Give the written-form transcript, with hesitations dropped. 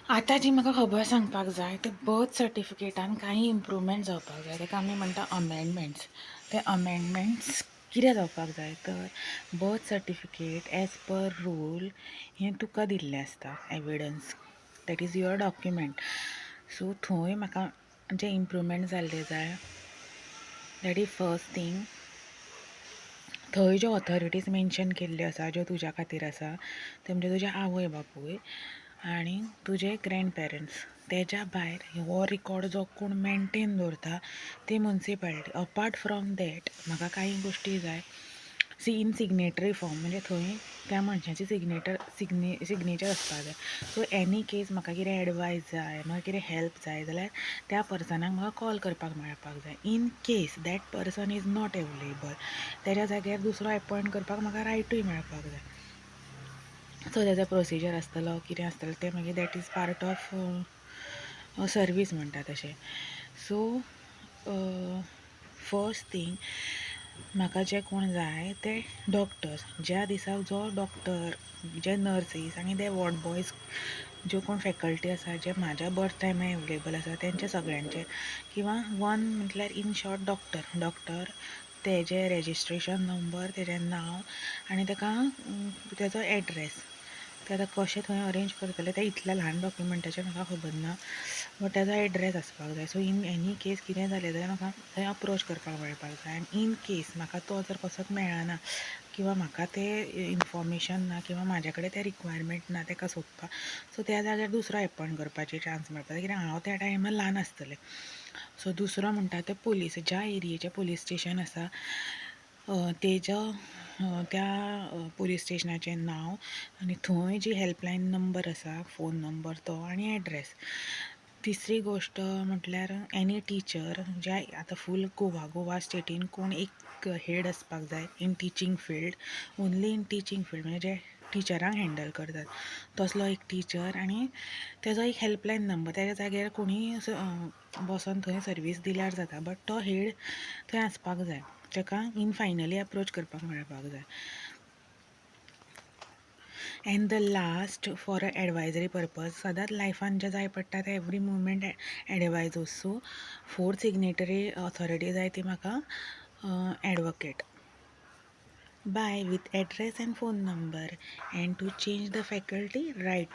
आतां जी म्हाका खबर सांगपाक जाय ते बर्थ सर्टिफिकेटान काही इम्प्रूवमेंट जावपाक जाय, ताका आमी म्हणटा अमेंडमेंट्स. ते अमेंडमेंट्स कितें जावपाक जाय तर birth certificate as per rule हें तुका दिल्लें आसता evidence, that is your document. So थंय म्हाका जे इम्प्रूवमेंट जाल्ले जाय, दॅट इज फर्स्ट थिंग. थंय ज्यो ऑथॉरिटीज मेन्शन केल्ल्यो आसा, ज्यो तुज्या खातीर आसा, ते म्हणजे तुजे आवय बापूय आनी तुजे ग्रँड पेरंट्स. तेज्या भायर हो रिकॉर्ड जो कोण मेनटेन दवरता ती मुन्सिपालिटी. अपार्ट फ्रॉम दॅट म्हाका काही गोश्टी जाय इन सिग्नेटरी फॉर्म, म्हणजे थंय त्या मनशाची सिग्नेचर आसपाक जाय. सो एनी केस म्हाका कितें एडवायस जाय, म्हाका कितें हेल्प जाय जाल्यार त्या पर्सनाक म्हाका कॉल करपाक मेळपाक जाय. In case that person is not available, तेज्या जाग्यार दुसरो अपॉयंट करपाक म्हाका रायटूय मेळपाक जाय. सो तेजो प्रोसिजर आसतलो, कितें आसतलें तें मागीर that is part of service म्हणटा तशें. सो फर्स्ट थिंग म्हाका जे कोण जाय ते डॉक्टर्स. ज्या दिसा जो डॉक्टर, जे नर्सीस आनी ते वॉर्ड बॉयज, ज्यो कोण फॅकल्टी आसा जे म्हाज्या बर्थ टायमार एवेलेबल आसा तेंचे सगळ्यांचे, किंवां वन म्हटल्यार इन शॉर्ट डॉक्टर, तेजे रेजिस्ट्रेशन नंबर, तेजें नांव आनी ताका तेजो एड्रेस. ते आतां कशें थंय अरेंज करतले तें इतल्या ल्हान डॉक्युमेंटाचें म्हाका खबर ना, बट तेजो एड्रेस आसपाक जाय. सो इन एनी केस कितें जालें जाल्यार म्हाका थंय अप्रोच करपाक मेळपाक जाय. आनी इन केस म्हाका तो जर कसोच मेळना, किंवां म्हाका तें इन्फॉर्मेशन ना, किंवां म्हाजे कडेन तें रिक्वायरमेंट ना ताका सोदपाक, सो त्या जाग्यार दुसरो अपॉयंट करपाची चान्स मेळपाक जाय, कित्याक हांव त्या टायमार ल्हान आसतलें. सो दुसरो म्हणटा ते पुलीस. ज्या एरियेचें पुलीस स्टेशन आसा तेजो त्या पुलीस स्टेशनाचें नांव आनी थंय जी हेल्पलायन नंबर आसा, फोन नंबर तो आनी एड्रेस. तिसरी गोश्ट म्हटल्यार एनी टिचर, जे आतां फूल गोवा स्टेटीन कोण एक हेड आसपाक जाय in teaching field, only in teaching field, म्हणजे जे टिचरांक हँडल करतात तसलो एक टिचर, आनी तेजो एक हेल्पलायन नंबर. तेज्या जाग्यार कोणीय बसोन थंय सर्वीस दिल्यार जाता, बट तो हेड थंय आसपाक जाय, ताका इन फायनली अप्रोच करपाक मेळपाक जाय. And the last for a advisory purpose, सदांच लायफान जें जाय पडटा तें every movement advise. So fourth signatory authority जाय ती म्हाका एडवोकेट बाय, with address and phone number, and to change the faculty riot.